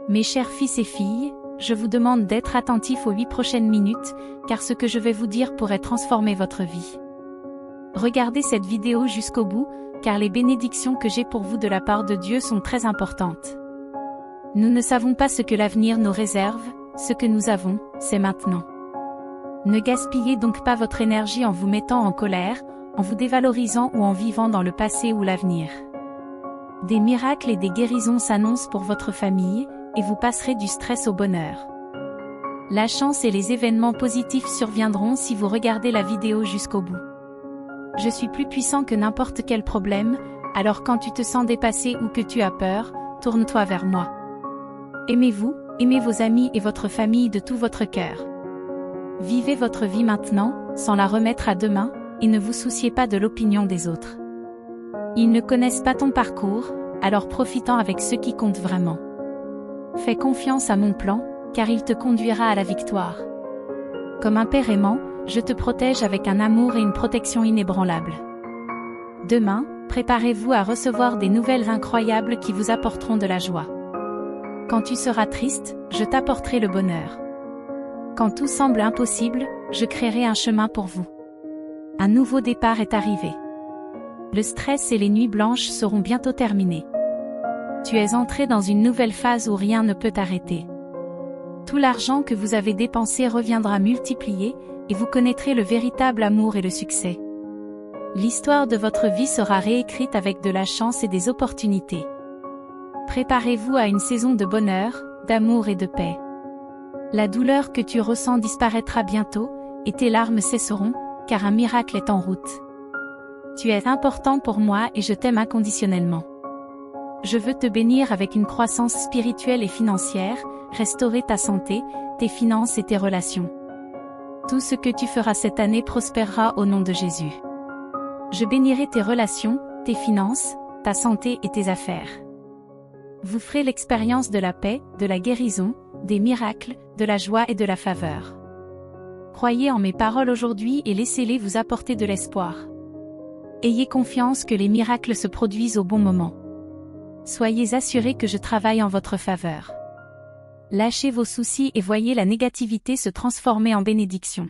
Mes chers fils et filles, je vous demande d'être attentifs aux 8 prochaines minutes, car ce que je vais vous dire pourrait transformer votre vie. Regardez cette vidéo jusqu'au bout, car les bénédictions que j'ai pour vous de la part de Dieu sont très importantes. Nous ne savons pas ce que l'avenir nous réserve, ce que nous avons, c'est maintenant. Ne gaspillez donc pas votre énergie en vous mettant en colère, en vous dévalorisant ou en vivant dans le passé ou l'avenir. Des miracles et des guérisons s'annoncent pour votre famille, et vous passerez du stress au bonheur. La chance et les événements positifs surviendront si vous regardez la vidéo jusqu'au bout. Je suis plus puissant que n'importe quel problème, alors quand tu te sens dépassé ou que tu as peur, tourne-toi vers moi. Aimez-vous, aimez vos amis et votre famille de tout votre cœur. Vivez votre vie maintenant, sans la remettre à demain, et ne vous souciez pas de l'opinion des autres. Ils ne connaissent pas ton parcours, alors profitant avec ceux qui comptent vraiment. Fais confiance à mon plan, car il te conduira à la victoire. Comme un père aimant, je te protège avec un amour et une protection inébranlables. Demain, préparez-vous à recevoir des nouvelles incroyables qui vous apporteront de la joie. Quand tu seras triste, je t'apporterai le bonheur. Quand tout semble impossible, je créerai un chemin pour vous. Un nouveau départ est arrivé. Le stress et les nuits blanches seront bientôt terminés. Tu es entré dans une nouvelle phase où rien ne peut t'arrêter. Tout l'argent que vous avez dépensé reviendra multiplié, et vous connaîtrez le véritable amour et le succès. L'histoire de votre vie sera réécrite avec de la chance et des opportunités. Préparez-vous à une saison de bonheur, d'amour et de paix. La douleur que tu ressens disparaîtra bientôt, et tes larmes cesseront, car un miracle est en route. Tu es important pour moi et je t'aime inconditionnellement. Je veux te bénir avec une croissance spirituelle et financière, restaurer ta santé, tes finances et tes relations. Tout ce que tu feras cette année prospérera au nom de Jésus. Je bénirai tes relations, tes finances, ta santé et tes affaires. Vous ferez l'expérience de la paix, de la guérison, des miracles, de la joie et de la faveur. Croyez en mes paroles aujourd'hui et laissez-les vous apporter de l'espoir. Ayez confiance que les miracles se produisent au bon moment. Soyez assurés que je travaille en votre faveur. Lâchez vos soucis et voyez la négativité se transformer en bénédiction.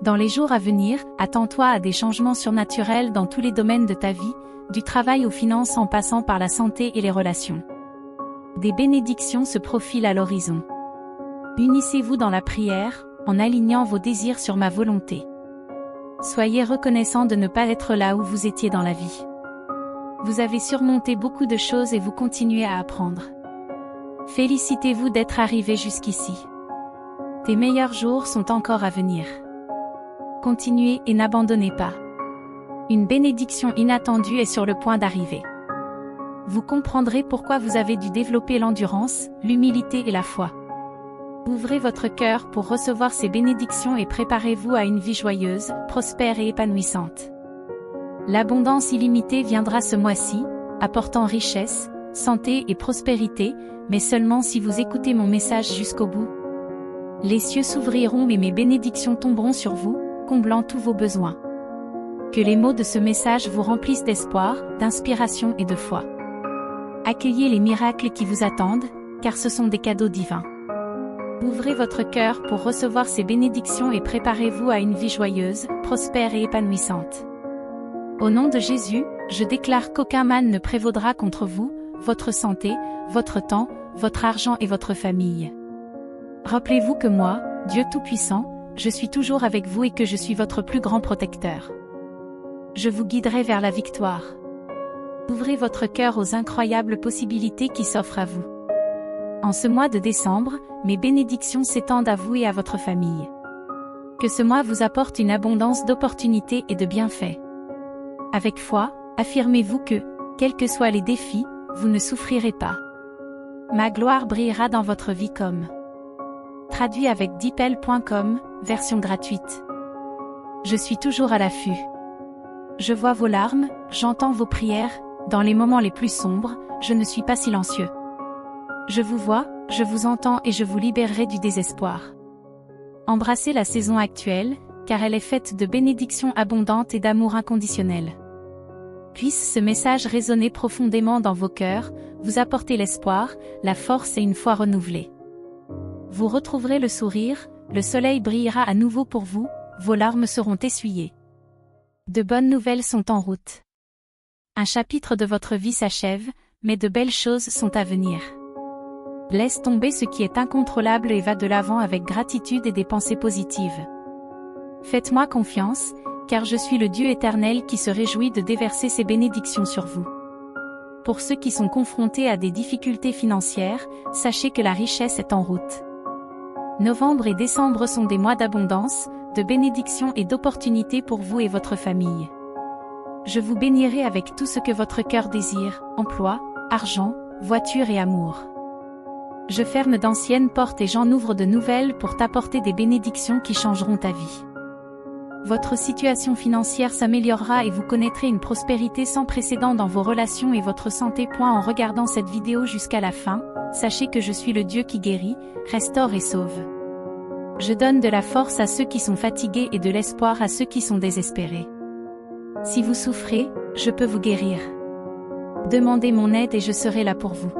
Dans les jours à venir, attends-toi à des changements surnaturels dans tous les domaines de ta vie, du travail aux finances en passant par la santé et les relations. Des bénédictions se profilent à l'horizon. Unissez-vous dans la prière, en alignant vos désirs sur ma volonté. Soyez reconnaissants de ne pas être là où vous étiez dans la vie. Vous avez surmonté beaucoup de choses et vous continuez à apprendre. Félicitez-vous d'être arrivé jusqu'ici. Tes meilleurs jours sont encore à venir. Continuez et n'abandonnez pas. Une bénédiction inattendue est sur le point d'arriver. Vous comprendrez pourquoi vous avez dû développer l'endurance, l'humilité et la foi. Ouvrez votre cœur pour recevoir ces bénédictions et préparez-vous à une vie joyeuse, prospère et épanouissante. L'abondance illimitée viendra ce mois-ci, apportant richesse, santé et prospérité, mais seulement si vous écoutez mon message jusqu'au bout. Les cieux s'ouvriront et mes bénédictions tomberont sur vous, comblant tous vos besoins. Que les mots de ce message vous remplissent d'espoir, d'inspiration et de foi. Accueillez les miracles qui vous attendent, car ce sont des cadeaux divins. Ouvrez votre cœur pour recevoir ces bénédictions et préparez-vous à une vie joyeuse, prospère et épanouissante. Au nom de Jésus, je déclare qu'aucun mal ne prévaudra contre vous, votre santé, votre temps, votre argent et votre famille. Rappelez-vous que moi, Dieu Tout-Puissant, je suis toujours avec vous et que je suis votre plus grand protecteur. Je vous guiderai vers la victoire. Ouvrez votre cœur aux incroyables possibilités qui s'offrent à vous. En ce mois de décembre, mes bénédictions s'étendent à vous et à votre famille. Que ce mois vous apporte une abondance d'opportunités et de bienfaits. Avec foi, affirmez-vous que, quels que soient les défis, vous ne souffrirez pas. Ma gloire brillera dans votre vie comme. Traduit avec dipel.com, version gratuite. Je suis toujours à l'affût. Je vois vos larmes, j'entends vos prières, dans les moments les plus sombres, je ne suis pas silencieux. Je vous vois, je vous entends et je vous libérerai du désespoir. Embrassez la saison actuelle, car elle est faite de bénédictions abondantes et d'amour inconditionnel. Puisse ce message résonner profondément dans vos cœurs, vous apporter l'espoir, la force et une foi renouvelée. Vous retrouverez le sourire, le soleil brillera à nouveau pour vous, vos larmes seront essuyées. De bonnes nouvelles sont en route. Un chapitre de votre vie s'achève, mais de belles choses sont à venir. Laisse tomber ce qui est incontrôlable et va de l'avant avec gratitude et des pensées positives. Faites-moi confiance, car je suis le Dieu éternel qui se réjouit de déverser ses bénédictions sur vous. Pour ceux qui sont confrontés à des difficultés financières, sachez que la richesse est en route. Novembre et décembre sont des mois d'abondance, de bénédictions et d'opportunités pour vous et votre famille. Je vous bénirai avec tout ce que votre cœur désire, emploi, argent, voiture et amour. Je ferme d'anciennes portes et j'en ouvre de nouvelles pour t'apporter des bénédictions qui changeront ta vie. Votre situation financière s'améliorera et vous connaîtrez une prospérité sans précédent dans vos relations et votre santé. En regardant cette vidéo jusqu'à la fin, sachez que je suis le Dieu qui guérit, restaure et sauve. Je donne de la force à ceux qui sont fatigués et de l'espoir à ceux qui sont désespérés. Si vous souffrez, je peux vous guérir. Demandez mon aide et je serai là pour vous.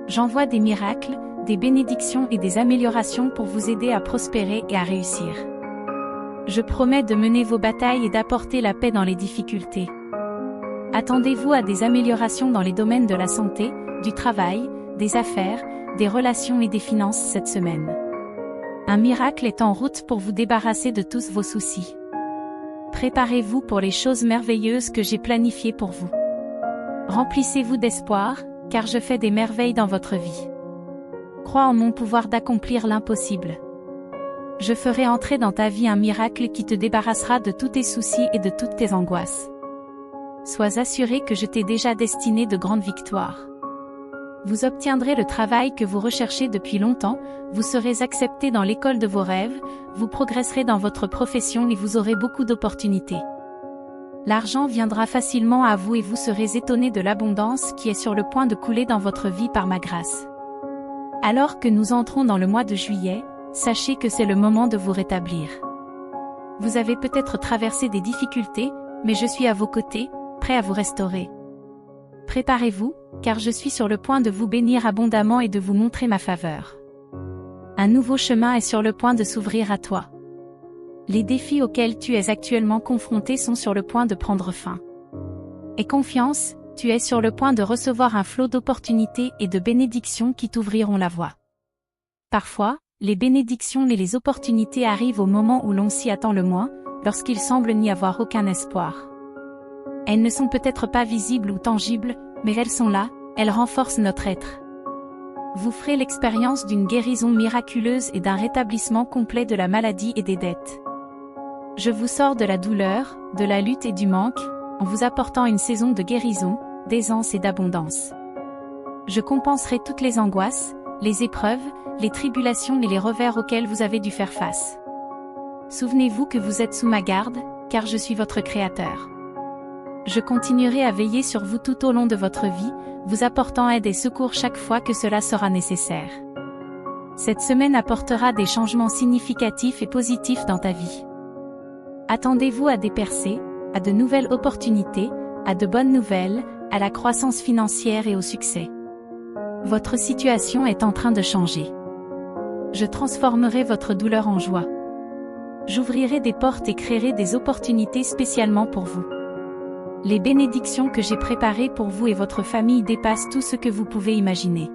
J'envoie des miracles, des bénédictions et des améliorations pour vous aider à prospérer et à réussir. Je promets de mener vos batailles et d'apporter la paix dans les difficultés. Attendez-vous à des améliorations dans les domaines de la santé, du travail, des affaires, des relations et des finances cette semaine. Un miracle est en route pour vous débarrasser de tous vos soucis. Préparez-vous pour les choses merveilleuses que j'ai planifiées pour vous. Remplissez-vous d'espoir, car je fais des merveilles dans votre vie. Crois en mon pouvoir d'accomplir l'impossible. Je ferai entrer dans ta vie un miracle qui te débarrassera de tous tes soucis et de toutes tes angoisses. Sois assuré que je t'ai déjà destiné de grandes victoires. Vous obtiendrez le travail que vous recherchez depuis longtemps, vous serez accepté dans l'école de vos rêves, vous progresserez dans votre profession et vous aurez beaucoup d'opportunités. L'argent viendra facilement à vous et vous serez étonné de l'abondance qui est sur le point de couler dans votre vie par ma grâce. Alors que nous entrons dans le mois de juillet, sachez que c'est le moment de vous rétablir. Vous avez peut-être traversé des difficultés, mais je suis à vos côtés, prêt à vous restaurer. Préparez-vous, car je suis sur le point de vous bénir abondamment et de vous montrer ma faveur. Un nouveau chemin est sur le point de s'ouvrir à toi. Les défis auxquels tu es actuellement confronté sont sur le point de prendre fin. Aie confiance, tu es sur le point de recevoir un flot d'opportunités et de bénédictions qui t'ouvriront la voie. Parfois, les bénédictions et les opportunités arrivent au moment où l'on s'y attend le moins, lorsqu'il semble n'y avoir aucun espoir. Elles ne sont peut-être pas visibles ou tangibles, mais elles sont là, elles renforcent notre être. Vous ferez l'expérience d'une guérison miraculeuse et d'un rétablissement complet de la maladie et des dettes. Je vous sors de la douleur, de la lutte et du manque, en vous apportant une saison de guérison, d'aisance et d'abondance. Je compenserai toutes les angoisses, les épreuves, les tribulations et les revers auxquels vous avez dû faire face. Souvenez-vous que vous êtes sous ma garde, car je suis votre Créateur. Je continuerai à veiller sur vous tout au long de votre vie, vous apportant aide et secours chaque fois que cela sera nécessaire. Cette semaine apportera des changements significatifs et positifs dans ta vie. Attendez-vous à des percées, à de nouvelles opportunités, à de bonnes nouvelles, à la croissance financière et au succès. Votre situation est en train de changer. Je transformerai votre douleur en joie. J'ouvrirai des portes et créerai des opportunités spécialement pour vous. Les bénédictions que j'ai préparées pour vous et votre famille dépassent tout ce que vous pouvez imaginer.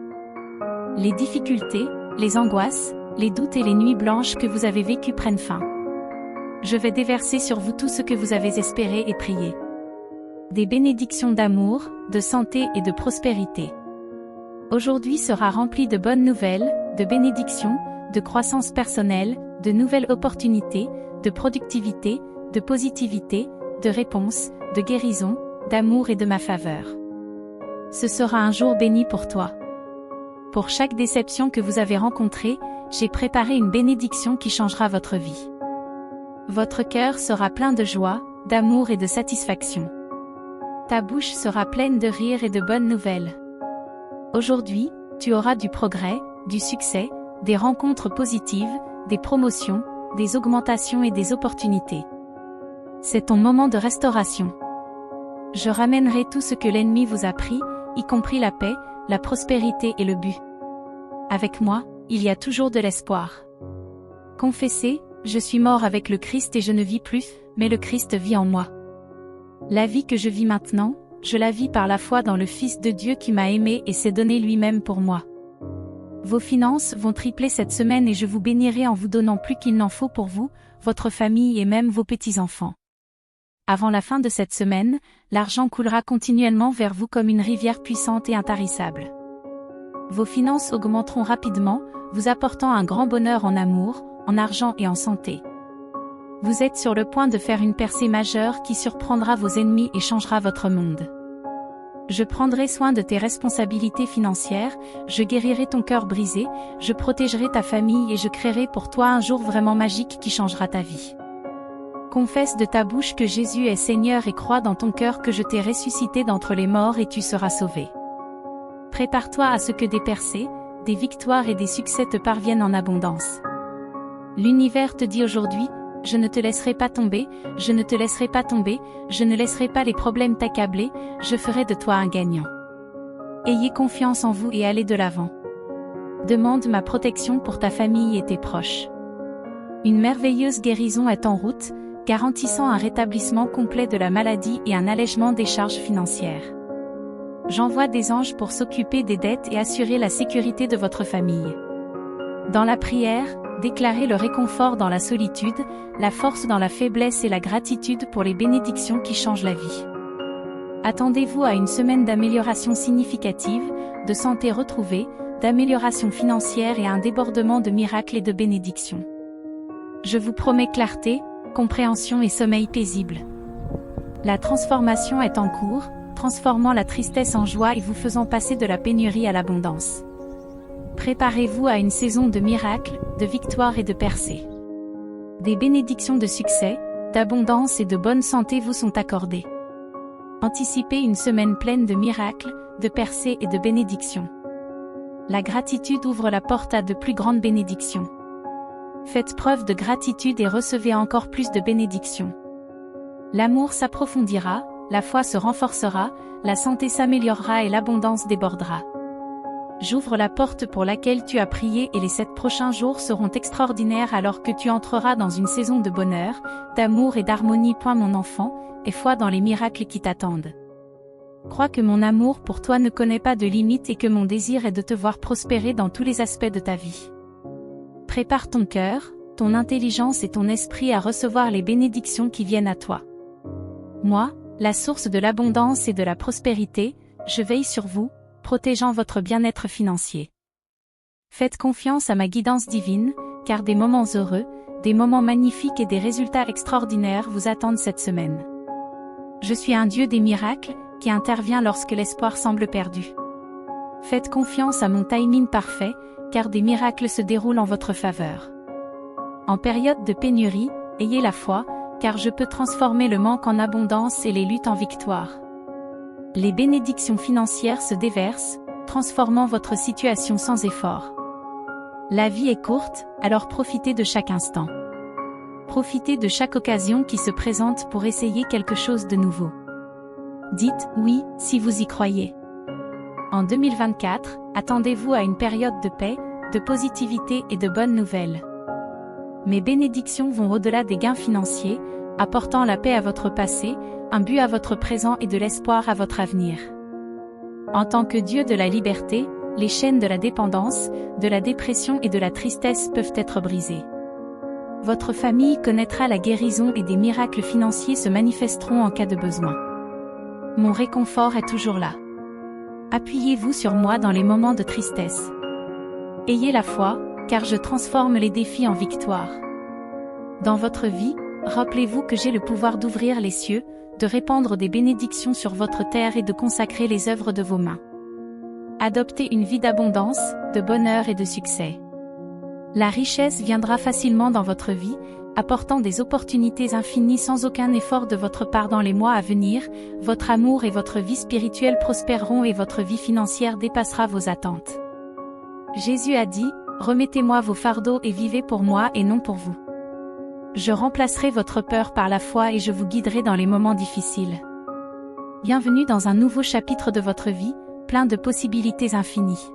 Les difficultés, les angoisses, les doutes et les nuits blanches que vous avez vécues prennent fin. Je vais déverser sur vous tout ce que vous avez espéré et prié. Des bénédictions d'amour, de santé et de prospérité. Aujourd'hui sera rempli de bonnes nouvelles, de bénédictions, de croissance personnelle, de nouvelles opportunités, de productivité, de positivité, de réponses, de guérison, d'amour et de ma faveur. Ce sera un jour béni pour toi. Pour chaque déception que vous avez rencontrée, j'ai préparé une bénédiction qui changera votre vie. Votre cœur sera plein de joie, d'amour et de satisfaction. Ta bouche sera pleine de rire et de bonnes nouvelles. Aujourd'hui, tu auras du progrès, du succès, des rencontres positives, des promotions, des augmentations et des opportunités. C'est ton moment de restauration. Je ramènerai tout ce que l'ennemi vous a pris, y compris la paix, la prospérité et le but. Avec moi, il y a toujours de l'espoir. Confessez, je suis mort avec le Christ et je ne vis plus, mais le Christ vit en moi. La vie que je vis maintenant, je la vis par la foi dans le Fils de Dieu qui m'a aimé et s'est donné lui-même pour moi. Vos finances vont tripler cette semaine et je vous bénirai en vous donnant plus qu'il n'en faut pour vous, votre famille et même vos petits-enfants. Avant la fin de cette semaine, l'argent coulera continuellement vers vous comme une rivière puissante et intarissable. Vos finances augmenteront rapidement, vous apportant un grand bonheur en amour, en argent et en santé. Vous êtes sur le point de faire une percée majeure qui surprendra vos ennemis et changera votre monde. Je prendrai soin de tes responsabilités financières, je guérirai ton cœur brisé, je protégerai ta famille et je créerai pour toi un jour vraiment magique qui changera ta vie. Confesse de ta bouche que Jésus est Seigneur et crois dans ton cœur que je t'ai ressuscité d'entre les morts et tu seras sauvé. Prépare-toi à ce que des percées, des victoires et des succès te parviennent en abondance. L'univers te dit aujourd'hui, je ne te laisserai pas tomber, je ne te laisserai pas tomber, je ne laisserai pas les problèmes t'accabler, je ferai de toi un gagnant. Ayez confiance en vous et allez de l'avant. Demande ma protection pour ta famille et tes proches. Une merveilleuse guérison est en route, garantissant un rétablissement complet de la maladie et un allègement des charges financières. J'envoie des anges pour s'occuper des dettes et assurer la sécurité de votre famille. Dans la prière, déclarez le réconfort dans la solitude, la force dans la faiblesse et la gratitude pour les bénédictions qui changent la vie. Attendez-vous à une semaine d'amélioration significative, de santé retrouvée, d'amélioration financière et un débordement de miracles et de bénédictions. Je vous promets clarté, compréhension et sommeil paisible. La transformation est en cours, transformant la tristesse en joie et vous faisant passer de la pénurie à l'abondance. Préparez-vous à une saison de miracles, de victoires et de percées. Des bénédictions de succès, d'abondance et de bonne santé vous sont accordées. Anticipez une semaine pleine de miracles, de percées et de bénédictions. La gratitude ouvre la porte à de plus grandes bénédictions. Faites preuve de gratitude et recevez encore plus de bénédictions. L'amour s'approfondira, la foi se renforcera, la santé s'améliorera et l'abondance débordera. J'ouvre la porte pour laquelle tu as prié et les 7 prochains jours seront extraordinaires alors que tu entreras dans une saison de bonheur, d'amour et d'harmonie. Mon enfant, et foi dans les miracles qui t'attendent. Crois que mon amour pour toi ne connaît pas de limite et que mon désir est de te voir prospérer dans tous les aspects de ta vie. Prépare ton cœur, ton intelligence et ton esprit à recevoir les bénédictions qui viennent à toi. Moi, la source de l'abondance et de la prospérité, je veille sur vous, protégeant votre bien-être financier. Faites confiance à ma guidance divine, car des moments heureux, des moments magnifiques et des résultats extraordinaires vous attendent cette semaine. Je suis un Dieu des miracles, qui intervient lorsque l'espoir semble perdu. Faites confiance à mon timing parfait, car des miracles se déroulent en votre faveur. En période de pénurie, ayez la foi, car je peux transformer le manque en abondance et les luttes en victoire. Les bénédictions financières se déversent, transformant votre situation sans effort. La vie est courte, alors profitez de chaque instant. Profitez de chaque occasion qui se présente pour essayer quelque chose de nouveau. Dites « oui » si vous y croyez. En 2024, attendez-vous à une période de paix, de positivité et de bonnes nouvelles. Mes bénédictions vont au-delà des gains financiers, apportant la paix à votre passé, un but à votre présent et de l'espoir à votre avenir. En tant que Dieu de la liberté, les chaînes de la dépendance, de la dépression et de la tristesse peuvent être brisées. Votre famille connaîtra la guérison et des miracles financiers se manifesteront en cas de besoin. Mon réconfort est toujours là. Appuyez-vous sur moi dans les moments de tristesse. Ayez la foi, car je transforme les défis en victoire. Dans votre vie, rappelez-vous que j'ai le pouvoir d'ouvrir les cieux, de répandre des bénédictions sur votre terre et de consacrer les œuvres de vos mains. Adoptez une vie d'abondance, de bonheur et de succès. La richesse viendra facilement dans votre vie, apportant des opportunités infinies sans aucun effort de votre part dans les mois à venir. Votre amour et votre vie spirituelle prospéreront et votre vie financière dépassera vos attentes. Jésus a dit, « Remettez-moi vos fardeaux et vivez pour moi et non pour vous. Je remplacerai votre peur par la foi et je vous guiderai dans les moments difficiles. » Bienvenue dans un nouveau chapitre de votre vie, plein de possibilités infinies.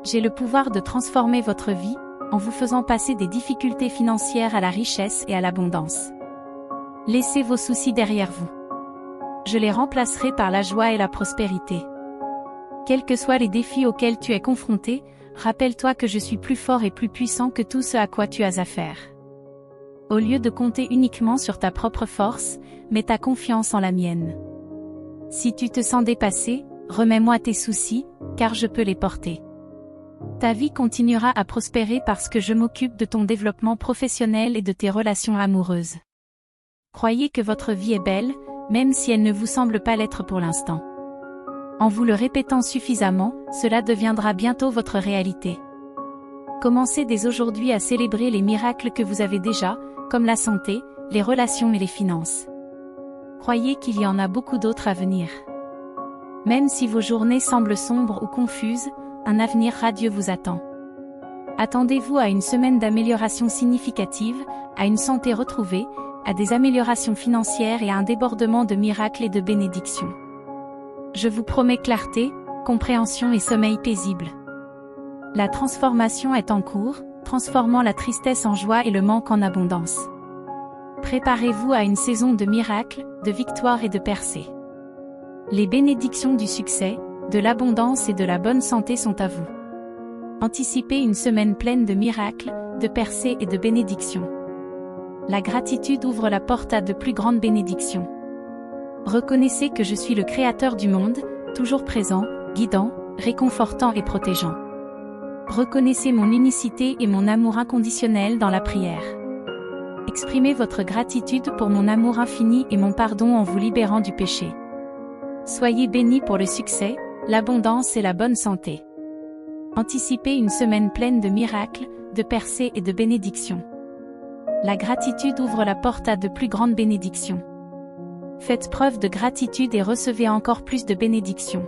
J'ai le pouvoir de transformer votre vie, en vous faisant passer des difficultés financières à la richesse et à l'abondance. Laissez vos soucis derrière vous. Je les remplacerai par la joie et la prospérité. Quels que soient les défis auxquels tu es confronté, rappelle-toi que je suis plus fort et plus puissant que tout ce à quoi tu as affaire. Au lieu de compter uniquement sur ta propre force, mets ta confiance en la mienne. Si tu te sens dépassé, remets-moi tes soucis, car je peux les porter. Ta vie continuera à prospérer parce que je m'occupe de ton développement professionnel et de tes relations amoureuses. Croyez que votre vie est belle, même si elle ne vous semble pas l'être pour l'instant. En vous le répétant suffisamment, cela deviendra bientôt votre réalité. Commencez dès aujourd'hui à célébrer les miracles que vous avez déjà, comme la santé, les relations et les finances. Croyez qu'il y en a beaucoup d'autres à venir. Même si vos journées semblent sombres ou confuses, un avenir radieux vous attend. Attendez-vous à une semaine d'amélioration significative, à une santé retrouvée, à des améliorations financières et à un débordement de miracles et de bénédictions. Je vous promets clarté, compréhension et sommeil paisible. La transformation est en cours, transformant la tristesse en joie et le manque en abondance. Préparez-vous à une saison de miracles, de victoires et de percées. Les bénédictions du succès, de l'abondance et de la bonne santé sont à vous. Anticipez une semaine pleine de miracles, de percées et de bénédictions. La gratitude ouvre la porte à de plus grandes bénédictions. Reconnaissez que je suis le Créateur du monde, toujours présent, guidant, réconfortant et protégeant. Reconnaissez mon unicité et mon amour inconditionnel dans la prière. Exprimez votre gratitude pour mon amour infini et mon pardon en vous libérant du péché. Soyez bénis pour le succès, l'abondance et la bonne santé. Anticipez une semaine pleine de miracles, de percées et de bénédictions. La gratitude ouvre la porte à de plus grandes bénédictions. Faites preuve de gratitude et recevez encore plus de bénédictions.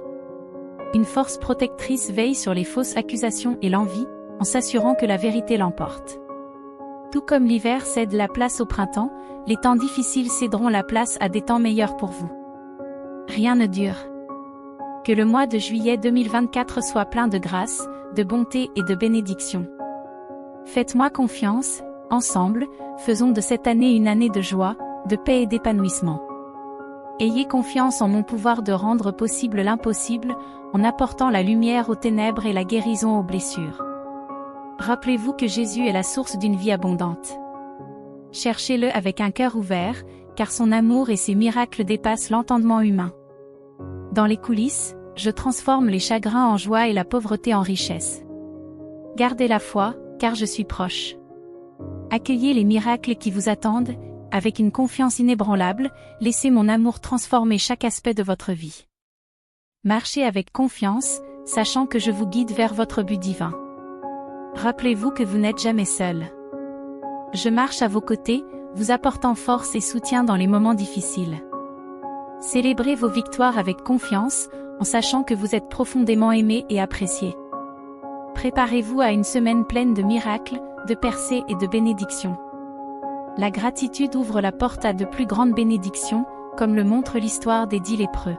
Une force protectrice veille sur les fausses accusations et l'envie, en s'assurant que la vérité l'emporte. Tout comme l'hiver cède la place au printemps, les temps difficiles céderont la place à des temps meilleurs pour vous. Rien ne dure. Que le mois de juillet 2024 soit plein de grâce, de bonté et de bénédictions. Faites-moi confiance, ensemble, faisons de cette année une année de joie, de paix et d'épanouissement. Ayez confiance en mon pouvoir de rendre possible l'impossible, en apportant la lumière aux ténèbres et la guérison aux blessures. Rappelez-vous que Jésus est la source d'une vie abondante. Cherchez-le avec un cœur ouvert, car son amour et ses miracles dépassent l'entendement humain. Dans les coulisses, je transforme les chagrins en joie et la pauvreté en richesse. Gardez la foi, car je suis proche. Accueillez les miracles qui vous attendent, avec une confiance inébranlable, laissez mon amour transformer chaque aspect de votre vie. Marchez avec confiance, sachant que je vous guide vers votre but divin. Rappelez-vous que vous n'êtes jamais seul. Je marche à vos côtés, vous apportant force et soutien dans les moments difficiles. Célébrez vos victoires avec confiance, en sachant que vous êtes profondément aimé et apprécié. Préparez-vous à une semaine pleine de miracles, de percées et de bénédictions. La gratitude ouvre la porte à de plus grandes bénédictions, comme le montre l'histoire des 10 lépreux.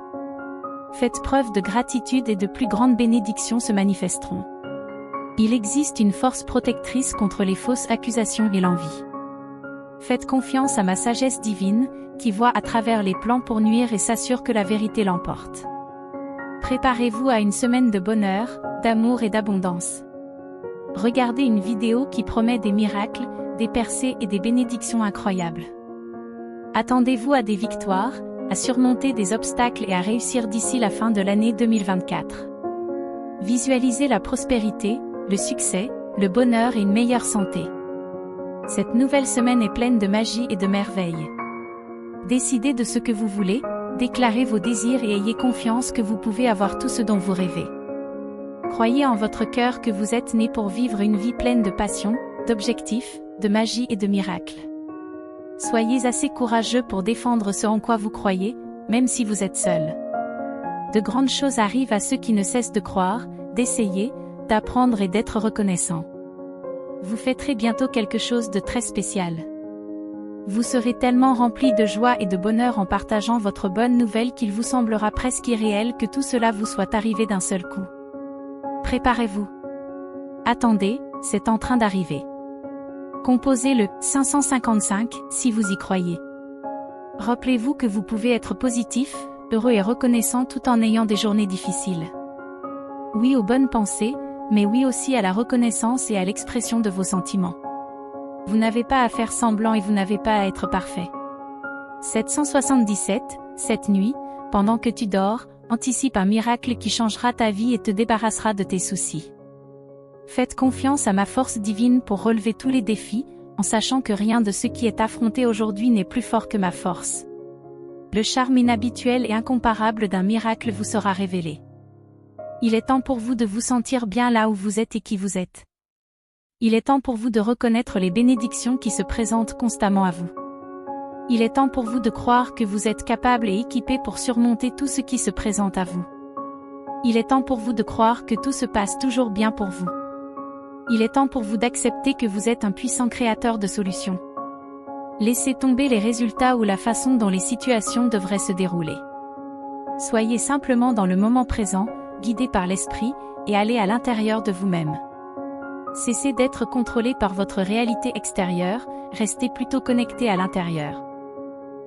Faites preuve de gratitude et de plus grandes bénédictions se manifesteront. Il existe une force protectrice contre les fausses accusations et l'envie. Faites confiance à ma sagesse divine, qui voit à travers les plans pour nuire et s'assure que la vérité l'emporte. Préparez-vous à une semaine de bonheur, d'amour et d'abondance. Regardez une vidéo qui promet des miracles, des percées et des bénédictions incroyables. Attendez-vous à des victoires, à surmonter des obstacles et à réussir d'ici la fin de l'année 2024. Visualisez la prospérité, le succès, le bonheur et une meilleure santé. Cette nouvelle semaine est pleine de magie et de merveilles. Décidez de ce que vous voulez, déclarez vos désirs et ayez confiance que vous pouvez avoir tout ce dont vous rêvez. Croyez en votre cœur que vous êtes né pour vivre une vie pleine de passion, d'objectifs, de magie et de miracles. Soyez assez courageux pour défendre ce en quoi vous croyez, même si vous êtes seul. De grandes choses arrivent à ceux qui ne cessent de croire, d'essayer, d'apprendre et d'être reconnaissants. Vous fêterez bientôt quelque chose de très spécial. Vous serez tellement rempli de joie et de bonheur en partageant votre bonne nouvelle qu'il vous semblera presque irréel que tout cela vous soit arrivé d'un seul coup. Préparez-vous. Attendez, c'est en train d'arriver. Composez le 555 si vous y croyez. Rappelez-vous que vous pouvez être positif, heureux et reconnaissant tout en ayant des journées difficiles. Oui aux bonnes pensées, mais oui aussi à la reconnaissance et à l'expression de vos sentiments. Vous n'avez pas à faire semblant et vous n'avez pas à être parfait. 777, cette nuit, pendant que tu dors, anticipe un miracle qui changera ta vie et te débarrassera de tes soucis. Faites confiance à ma force divine pour relever tous les défis, en sachant que rien de ce qui est affronté aujourd'hui n'est plus fort que ma force. Le charme inhabituel et incomparable d'un miracle vous sera révélé. Il est temps pour vous de vous sentir bien là où vous êtes et qui vous êtes. Il est temps pour vous de reconnaître les bénédictions qui se présentent constamment à vous. Il est temps pour vous de croire que vous êtes capable et équipé pour surmonter tout ce qui se présente à vous. Il est temps pour vous de croire que tout se passe toujours bien pour vous. Il est temps pour vous d'accepter que vous êtes un puissant créateur de solutions. Laissez tomber les résultats ou la façon dont les situations devraient se dérouler. Soyez simplement dans le moment présent, guidé par l'esprit, et allez à l'intérieur de vous-même. Cessez d'être contrôlé par votre réalité extérieure, restez plutôt connecté à l'intérieur.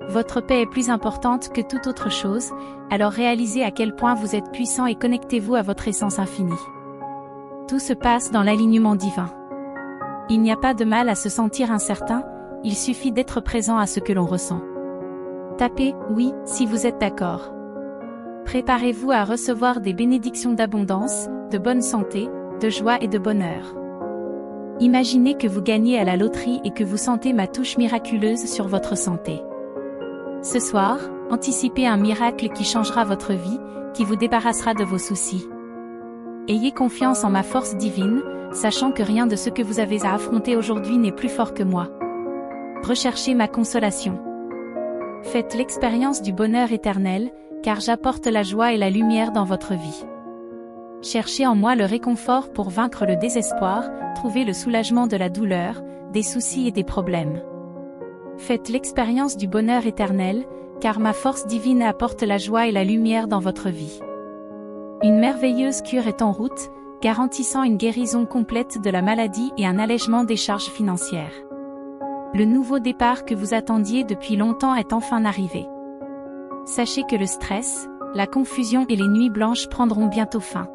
Votre paix est plus importante que toute autre chose, alors réalisez à quel point vous êtes puissant et connectez-vous à votre essence infinie. Tout se passe dans l'alignement divin. Il n'y a pas de mal à se sentir incertain, il suffit d'être présent à ce que l'on ressent. Tapez « oui » si vous êtes d'accord. Préparez-vous à recevoir des bénédictions d'abondance, de bonne santé, de joie et de bonheur. Imaginez que vous gagnez à la loterie et que vous sentez ma touche miraculeuse sur votre santé. Ce soir, anticipez un miracle qui changera votre vie, qui vous débarrassera de vos soucis. Ayez confiance en ma force divine, sachant que rien de ce que vous avez à affronter aujourd'hui n'est plus fort que moi. Recherchez ma consolation. Faites l'expérience du bonheur éternel, car j'apporte la joie et la lumière dans votre vie. Cherchez en moi le réconfort pour vaincre le désespoir, trouver le soulagement de la douleur, des soucis et des problèmes. Faites l'expérience du bonheur éternel, car ma force divine apporte la joie et la lumière dans votre vie. Une merveilleuse cure est en route, garantissant une guérison complète de la maladie et un allègement des charges financières. Le nouveau départ que vous attendiez depuis longtemps est enfin arrivé. Sachez que le stress, la confusion et les nuits blanches prendront bientôt fin.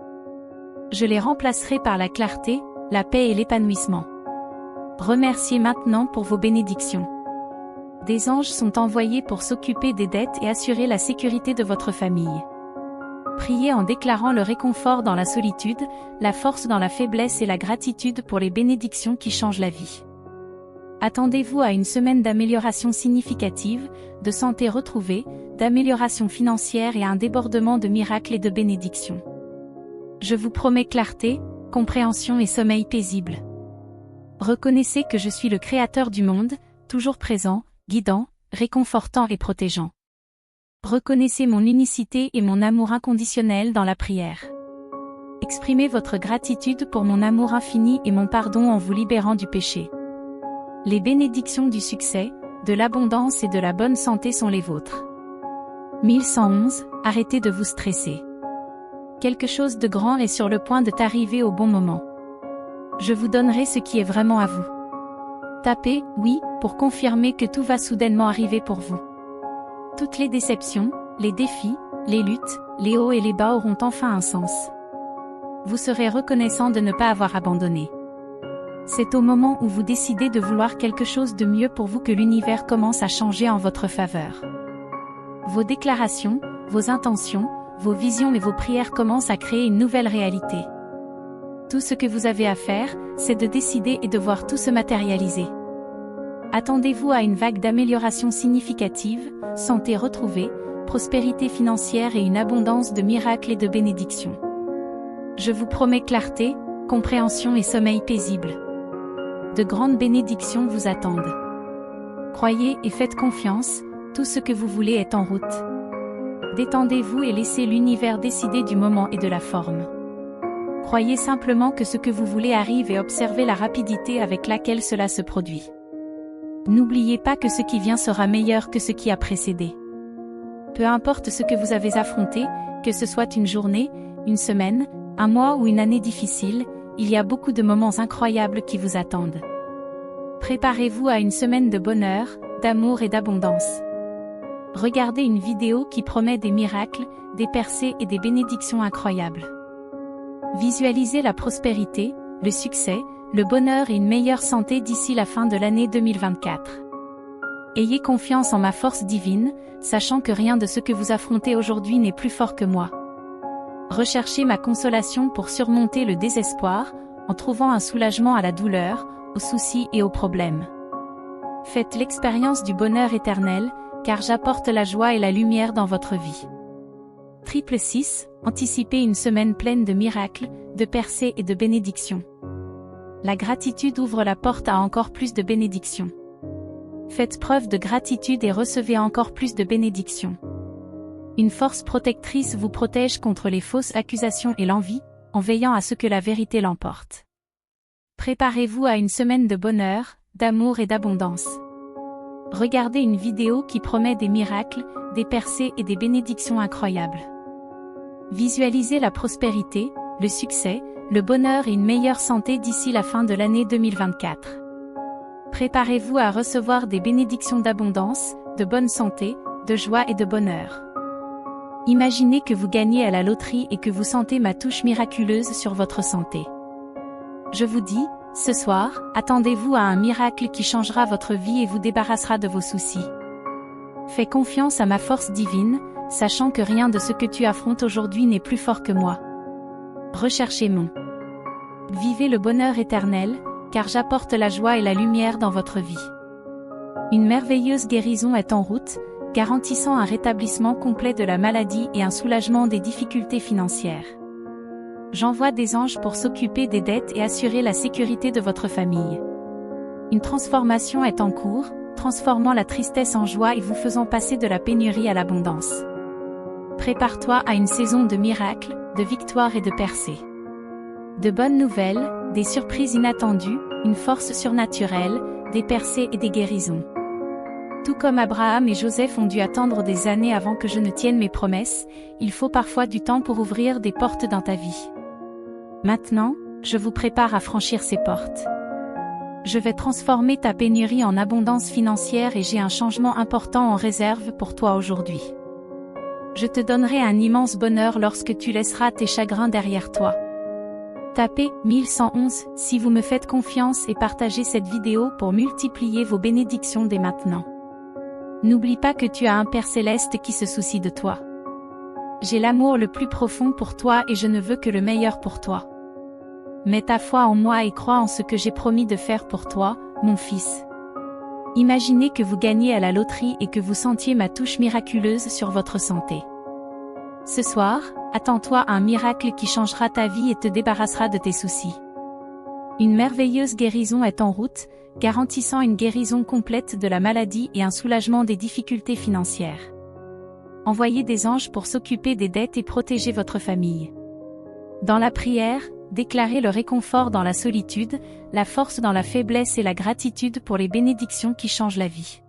Je les remplacerai par la clarté, la paix et l'épanouissement. Remerciez maintenant pour vos bénédictions. Des anges sont envoyés pour s'occuper des dettes et assurer la sécurité de votre famille. Priez en déclarant le réconfort dans la solitude, la force dans la faiblesse et la gratitude pour les bénédictions qui changent la vie. Attendez-vous à une semaine d'amélioration significative, de santé retrouvée, d'amélioration financière et à un débordement de miracles et de bénédictions. Je vous promets clarté, compréhension et sommeil paisible. Reconnaissez que je suis le Créateur du monde, toujours présent, guidant, réconfortant et protégeant. Reconnaissez mon unicité et mon amour inconditionnel dans la prière. Exprimez votre gratitude pour mon amour infini et mon pardon en vous libérant du péché. Les bénédictions du succès, de l'abondance et de la bonne santé sont les vôtres. 1111, arrêtez de vous stresser. Quelque chose de grand est sur le point de t'arriver au bon moment. Je vous donnerai ce qui est vraiment à vous. Tapez « oui » pour confirmer que tout va soudainement arriver pour vous. Toutes les déceptions, les défis, les luttes, les hauts et les bas auront enfin un sens. Vous serez reconnaissant de ne pas avoir abandonné. C'est au moment où vous décidez de vouloir quelque chose de mieux pour vous que l'univers commence à changer en votre faveur. Vos déclarations, vos intentions, vos visions et vos prières commencent à créer une nouvelle réalité. Tout ce que vous avez à faire, c'est de décider et de voir tout se matérialiser. Attendez-vous à une vague d'amélioration significative, santé retrouvée, prospérité financière et une abondance de miracles et de bénédictions. Je vous promets clarté, compréhension et sommeil paisible. De grandes bénédictions vous attendent. Croyez et faites confiance, tout ce que vous voulez est en route. Détendez-vous et laissez l'univers décider du moment et de la forme. Croyez simplement que ce que vous voulez arrive et observez la rapidité avec laquelle cela se produit. N'oubliez pas que ce qui vient sera meilleur que ce qui a précédé. Peu importe ce que vous avez affronté, que ce soit une journée, une semaine, un mois ou une année difficile, il y a beaucoup de moments incroyables qui vous attendent. Préparez-vous à une semaine de bonheur, d'amour et d'abondance. Regardez une vidéo qui promet des miracles, des percées et des bénédictions incroyables. Visualisez la prospérité, le succès, le bonheur et une meilleure santé d'ici la fin de l'année 2024. Ayez confiance en ma force divine, sachant que rien de ce que vous affrontez aujourd'hui n'est plus fort que moi. Recherchez ma consolation pour surmonter le désespoir, en trouvant un soulagement à la douleur, aux soucis et aux problèmes. Faites l'expérience du bonheur éternel, car j'apporte la joie et la lumière dans votre vie. 666, anticipez une semaine pleine de miracles, de percées et de bénédictions. La gratitude ouvre la porte à encore plus de bénédictions. Faites preuve de gratitude et recevez encore plus de bénédictions. Une force protectrice vous protège contre les fausses accusations et l'envie, en veillant à ce que la vérité l'emporte. Préparez-vous à une semaine de bonheur, d'amour et d'abondance. Regardez une vidéo qui promet des miracles, des percées et des bénédictions incroyables. Visualisez la prospérité, le succès, le bonheur et une meilleure santé d'ici la fin de l'année 2024. Préparez-vous à recevoir des bénédictions d'abondance, de bonne santé, de joie et de bonheur. Imaginez que vous gagnez à la loterie et que vous sentez ma touche miraculeuse sur votre santé. Je vous dis, ce soir, attendez-vous à un miracle qui changera votre vie et vous débarrassera de vos soucis. Fais confiance à ma force divine, sachant que rien de ce que tu affrontes aujourd'hui n'est plus fort que moi. Recherchez mon. Vivez le bonheur éternel, car j'apporte la joie et la lumière dans votre vie. Une merveilleuse guérison est en route, garantissant un rétablissement complet de la maladie et un soulagement des difficultés financières. J'envoie des anges pour s'occuper des dettes et assurer la sécurité de votre famille. Une transformation est en cours, transformant la tristesse en joie et vous faisant passer de la pénurie à l'abondance. Prépare-toi à une saison de miracles, de victoires et de percées. De bonnes nouvelles, des surprises inattendues, une force surnaturelle, des percées et des guérisons. Tout comme Abraham et Joseph ont dû attendre des années avant que je ne tienne mes promesses, il faut parfois du temps pour ouvrir des portes dans ta vie. Maintenant, je vous prépare à franchir ces portes. Je vais transformer ta pénurie en abondance financière et j'ai un changement important en réserve pour toi aujourd'hui. Je te donnerai un immense bonheur lorsque tu laisseras tes chagrins derrière toi. Tapez 1111 si vous me faites confiance et partagez cette vidéo pour multiplier vos bénédictions dès maintenant. N'oublie pas que tu as un Père céleste qui se soucie de toi. J'ai l'amour le plus profond pour toi et je ne veux que le meilleur pour toi. Mets ta foi en moi et crois en ce que j'ai promis de faire pour toi, mon fils. Imaginez que vous gagnez à la loterie et que vous sentiez ma touche miraculeuse sur votre santé. Ce soir, attends-toi à un miracle qui changera ta vie et te débarrassera de tes soucis. Une merveilleuse guérison est en route, garantissant une guérison complète de la maladie et un soulagement des difficultés financières. Envoyez des anges pour s'occuper des dettes et protéger votre famille. Dans la prière, déclarez le réconfort dans la solitude, la force dans la faiblesse et la gratitude pour les bénédictions qui changent la vie.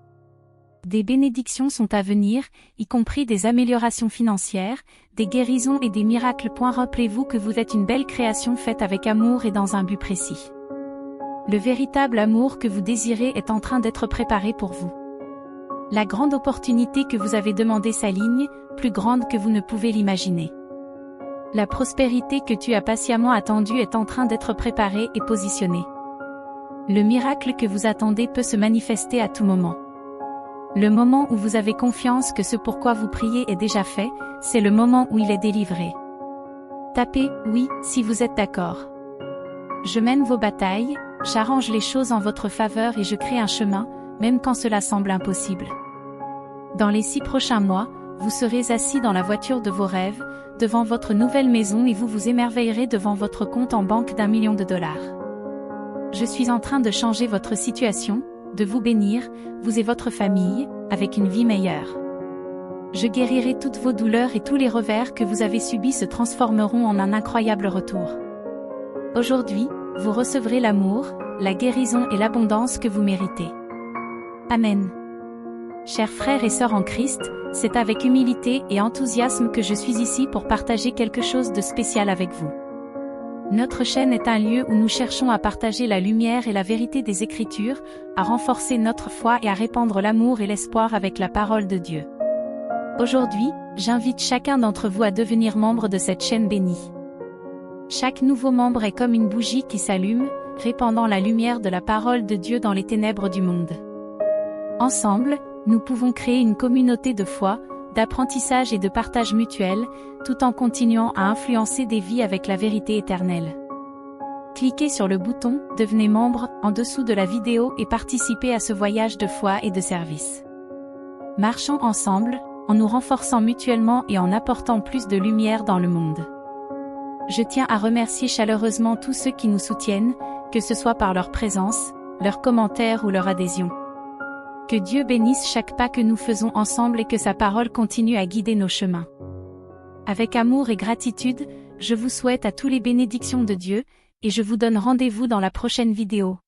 Des bénédictions sont à venir, y compris des améliorations financières, des guérisons et des miracles. Rappelez-vous que vous êtes une belle création faite avec amour et dans un but précis. Le véritable amour que vous désirez est en train d'être préparé pour vous. La grande opportunité que vous avez demandée s'aligne, plus grande que vous ne pouvez l'imaginer. La prospérité que tu as patiemment attendue est en train d'être préparée et positionnée. Le miracle que vous attendez peut se manifester à tout moment. Le moment où vous avez confiance que ce pourquoi vous priez est déjà fait, c'est le moment où il est délivré. Tapez « Oui » si vous êtes d'accord. Je mène vos batailles, j'arrange les choses en votre faveur et je crée un chemin, même quand cela semble impossible. Dans les 6 prochains mois, vous serez assis dans la voiture de vos rêves, devant votre nouvelle maison et vous vous émerveillerez devant votre compte en banque d'1 million de dollars. Je suis en train de changer votre situation, de vous bénir, vous et votre famille, avec une vie meilleure. Je guérirai toutes vos douleurs et tous les revers que vous avez subis se transformeront en un incroyable retour. Aujourd'hui, vous recevrez l'amour, la guérison et l'abondance que vous méritez. Amen. Chers frères et sœurs en Christ, c'est avec humilité et enthousiasme que je suis ici pour partager quelque chose de spécial avec vous. Notre chaîne est un lieu où nous cherchons à partager la lumière et la vérité des Écritures, à renforcer notre foi et à répandre l'amour et l'espoir avec la parole de Dieu. Aujourd'hui, j'invite chacun d'entre vous à devenir membre de cette chaîne bénie. Chaque nouveau membre est comme une bougie qui s'allume, répandant la lumière de la parole de Dieu dans les ténèbres du monde. Ensemble, nous pouvons créer une communauté de foi, d'apprentissage et de partage mutuel, tout en continuant à influencer des vies avec la vérité éternelle. Cliquez sur le bouton « Devenez membre » en dessous de la vidéo et participez à ce voyage de foi et de service. Marchons ensemble, en nous renforçant mutuellement et en apportant plus de lumière dans le monde. Je tiens à remercier chaleureusement tous ceux qui nous soutiennent, que ce soit par leur présence, leurs commentaires ou leur adhésion. Que Dieu bénisse chaque pas que nous faisons ensemble et que sa parole continue à guider nos chemins. Avec amour et gratitude, je vous souhaite à tous les bénédictions de Dieu, et je vous donne rendez-vous dans la prochaine vidéo.